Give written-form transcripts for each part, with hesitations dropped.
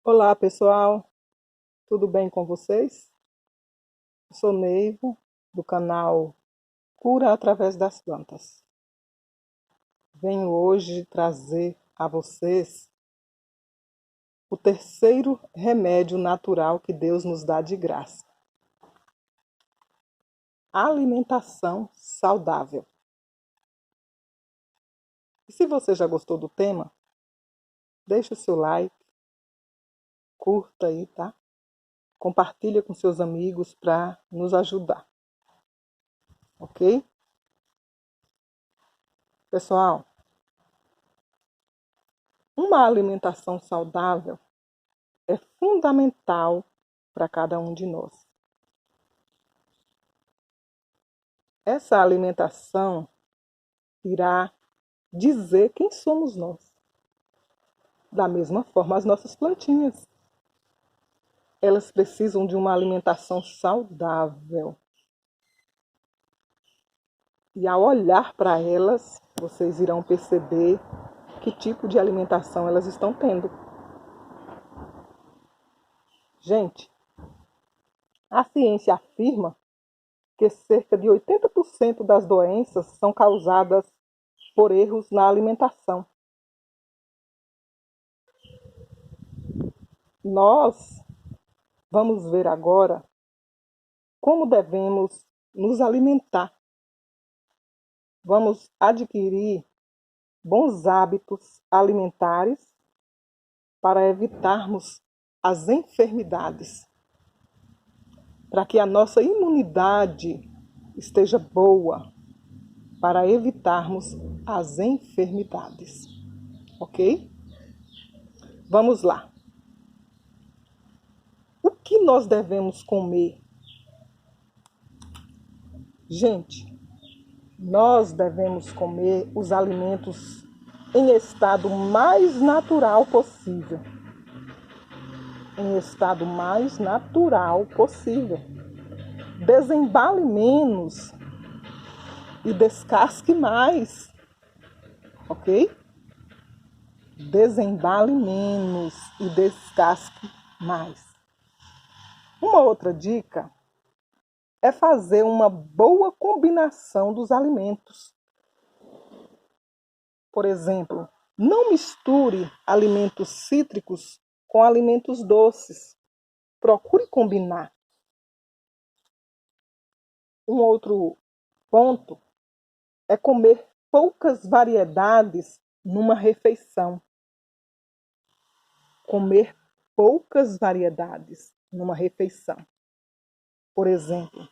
Olá, pessoal. Tudo bem com vocês? Eu sou Neivo, do canal Cura através das Plantas. Venho hoje trazer a vocês o terceiro remédio natural que Deus nos dá de graça: alimentação saudável. E se você já gostou do tema, deixe o seu like, curta aí, tá? Compartilha com seus amigos para nos ajudar, ok? Pessoal, uma alimentação saudável é fundamental para cada um de nós. Essa alimentação irá dizer quem somos nós. Da mesma forma, as nossas plantinhas. Elas precisam de uma alimentação saudável. E ao olhar para elas, vocês irão perceber que tipo de alimentação elas estão tendo. Gente, a ciência afirma que cerca de 80% das doenças são causadas por erros na alimentação. Nós vamos ver agora como devemos nos alimentar. Vamos adquirir bons hábitos alimentares para evitarmos as enfermidades, para que a nossa imunidade esteja boa, para evitarmos as enfermidades, ok? Vamos lá. O que nós devemos comer? Gente, nós devemos comer os alimentos em estado mais natural possível. Em estado mais natural possível. Desembale menos e descasque mais, ok? Desembale menos e descasque mais. Uma outra dica é fazer uma boa combinação dos alimentos. Por exemplo, não misture alimentos cítricos com alimentos doces. Procure combinar. Um outro ponto é comer poucas variedades numa refeição. Comer poucas variedades numa refeição. Por exemplo,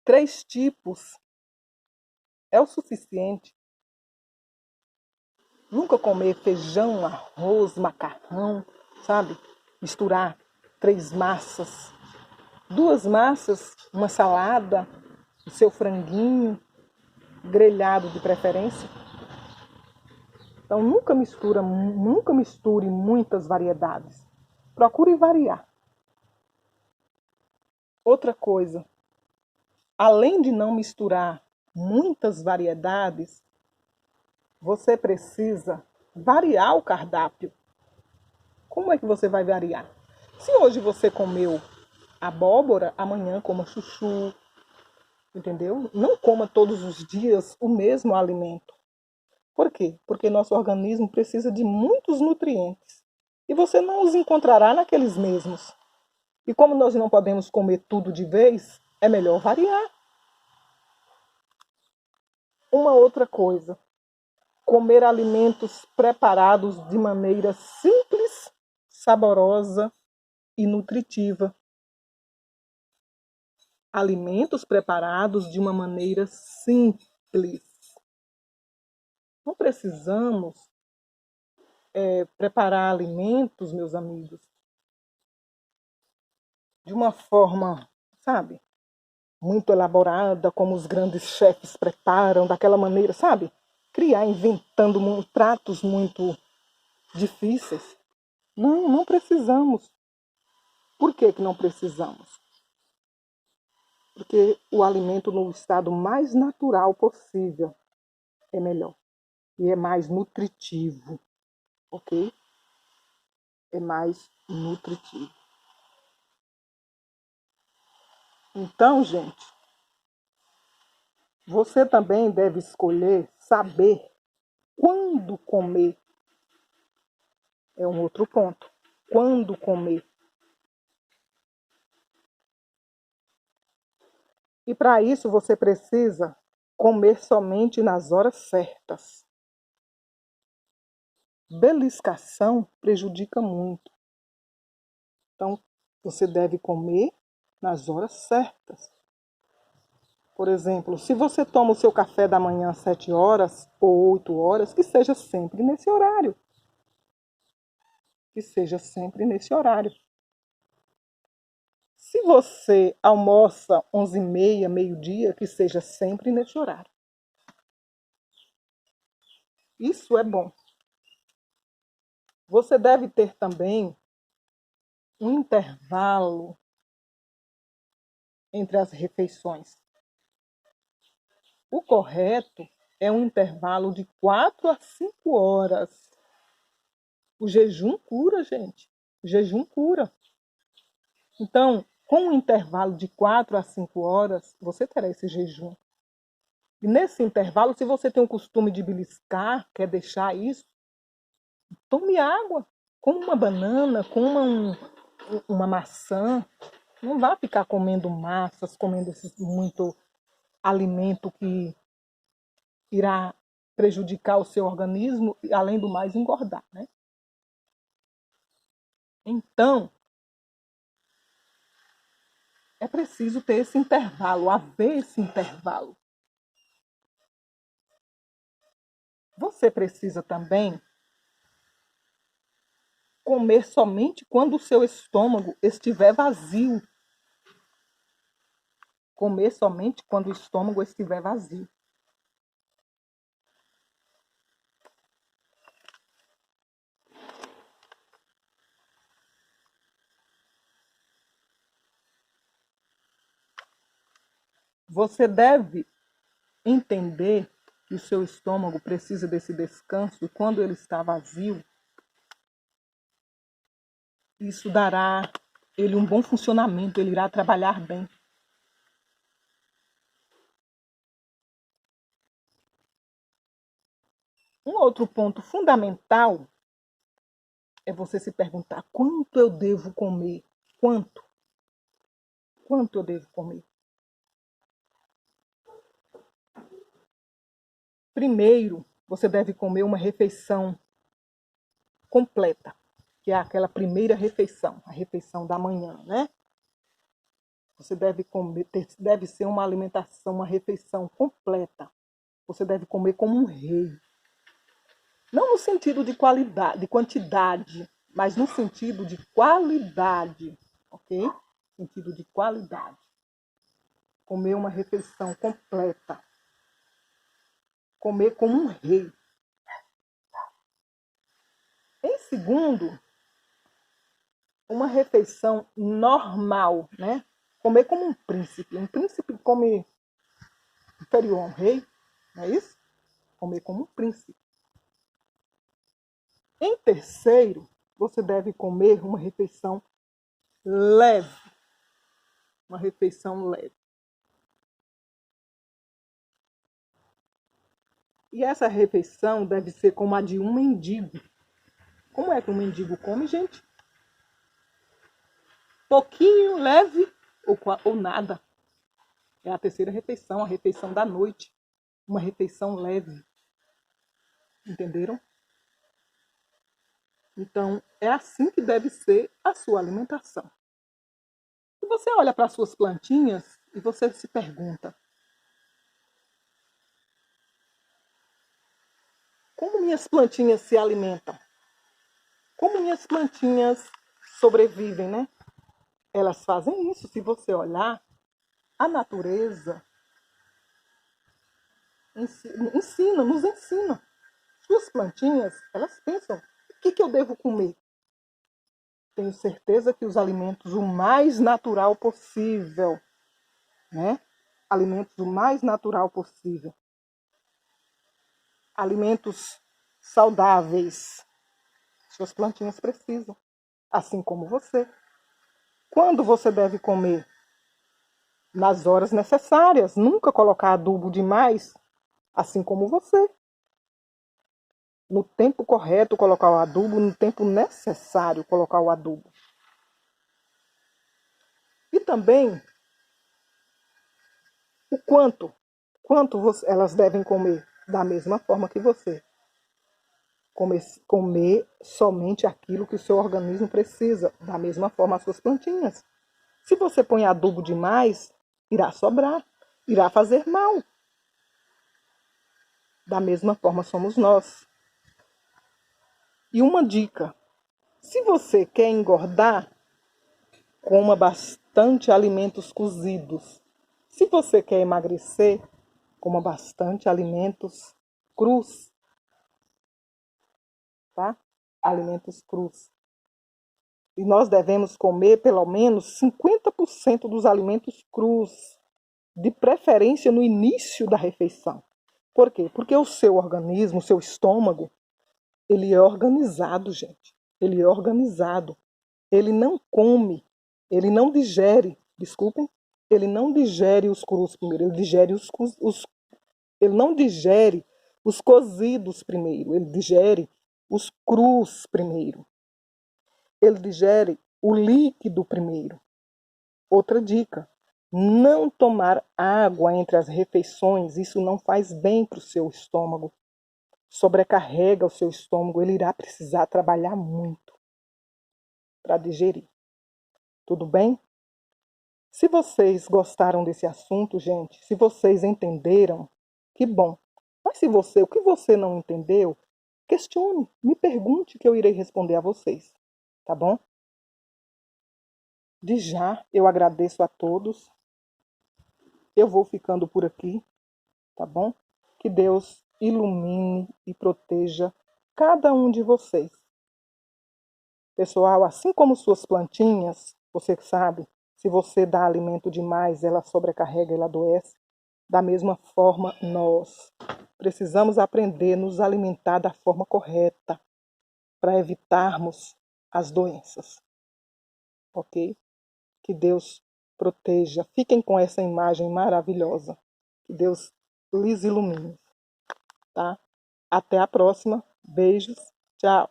3 tipos é o suficiente. Nunca comer feijão, arroz, macarrão, sabe? Misturar 3 massas, 2 massas, uma salada, o seu franguinho, grelhado de preferência. Então nunca misture muitas variedades. Procure variar. Outra coisa, além de não misturar muitas variedades, você precisa variar o cardápio. Como é que você vai variar? Se hoje você comeu abóbora, amanhã coma chuchu, entendeu? Não coma todos os dias o mesmo alimento. Por quê? Porque nosso organismo precisa de muitos nutrientes. E você não os encontrará naqueles mesmos. E como nós não podemos comer tudo de vez, é melhor variar. Uma outra coisa, comer alimentos preparados de maneira simples, saborosa e nutritiva. Alimentos preparados de uma maneira simples. Não precisamos preparar alimentos, meus amigos, de uma forma, sabe, muito elaborada, como os grandes chefes preparam, daquela maneira, sabe? Criar, inventando pratos muito difíceis. Não, não precisamos. Por que não precisamos? Porque o alimento no estado mais natural possível é melhor. E é mais nutritivo, ok? é mais nutritivo. Então, gente, você também deve escolher saber quando comer. É um outro ponto. Quando comer. E para isso você precisa comer somente nas horas certas. Beliscação prejudica muito. Então, você deve comer nas horas certas. Por exemplo, se você toma o seu café da manhã às 7 horas ou 8 horas, que seja sempre nesse horário. Que seja sempre nesse horário. Se você almoça 11h30, meio-dia, que seja sempre nesse horário. Isso é bom. Você deve ter também um intervalo entre as refeições. O correto é um intervalo de 4 a 5 horas. O jejum cura, gente. O jejum cura. Então, com um intervalo de 4 a 5 horas, você terá esse jejum. E nesse intervalo, se você tem o costume de beliscar, quer deixar isso, tome água. Coma uma banana, coma uma maçã. Não vá ficar comendo massas, comendo muito alimento que irá prejudicar o seu organismo e, além do mais, engordar, né? Então, é preciso ter esse intervalo, haver esse intervalo. Você precisa também comer somente quando o seu estômago estiver vazio. Comer somente quando o estômago estiver vazio. Você deve entender que o seu estômago precisa desse descanso e quando ele está vazio, isso dará ele um bom funcionamento, ele irá trabalhar bem. Um outro ponto fundamental é você se perguntar quanto eu devo comer? Quanto? Quanto eu devo comer? Primeiro, você deve comer uma refeição completa, que é aquela primeira refeição, a refeição da manhã, né? Você deve comer, deve ser uma alimentação, uma refeição completa. Você deve comer como um rei. Não no sentido de qualidade, de quantidade, mas no sentido de qualidade, ok? Sentido de qualidade. Comer uma refeição completa. Comer como um rei. Em segundo, uma refeição normal, né? Comer como um príncipe. Um príncipe come inferior a um rei, não é isso? Comer como um príncipe. Em terceiro, você deve comer uma refeição leve. Uma refeição leve. E essa refeição deve ser como a de um mendigo. Como é que um mendigo come, gente? Pouquinho, leve ou nada. É a terceira refeição, a refeição da noite. Uma refeição leve. Entenderam? Então, é assim que deve ser a sua alimentação. E você olha para as suas plantinhas e você se pergunta: como minhas plantinhas se alimentam? Como minhas plantinhas sobrevivem, né? Elas fazem isso. Se você olhar, a natureza nos ensina. Suas plantinhas, elas pensam: o que eu devo comer? Tenho certeza que os alimentos o mais natural possível, né? Alimentos o mais natural possível. Alimentos saudáveis. Suas plantinhas precisam. assim como você. Quando você deve comer? Nas horas necessárias, nunca colocar adubo demais, assim como você. No tempo correto colocar o adubo, no tempo necessário colocar o adubo. E também o elas devem comer da mesma forma que você. Comer somente aquilo que o seu organismo precisa, da mesma forma as suas plantinhas. Se você põe adubo demais, irá sobrar, irá fazer mal. Da mesma forma somos nós. E uma dica: se você quer engordar, coma bastante alimentos cozidos. Se você quer emagrecer, coma bastante alimentos crus, tá? Alimentos crus. E nós devemos comer pelo menos 50% dos alimentos crus, de preferência no início da refeição. Por quê? Porque o seu organismo, o seu estômago, ele é organizado, gente. Ele é organizado. Ele não come, ele não digere, desculpem, ele não digere os crus primeiro, ele não digere os cozidos primeiro, ele digere os crus primeiro. Ele digere o líquido primeiro. Outra dica: não tomar água entre as refeições, isso não faz bem para o seu estômago. Sobrecarrega o seu estômago, ele irá precisar trabalhar muito para digerir. Tudo bem? Se vocês gostaram desse assunto, gente, se vocês entenderam, que bom. Mas o que você não entendeu, questione, me pergunte que eu irei responder a vocês, tá bom? De já, eu agradeço a todos. Eu vou ficando por aqui, tá bom? Que Deus ilumine e proteja cada um de vocês. Pessoal, assim como suas plantinhas, você sabe, se você dá alimento demais, ela sobrecarrega, ela adoece. Da mesma forma, nós precisamos aprender a nos alimentar da forma correta para evitarmos as doenças. Ok? Que Deus proteja. Fiquem com essa imagem maravilhosa. Que Deus lhes ilumine. Tá? Até a próxima. Beijos. Tchau.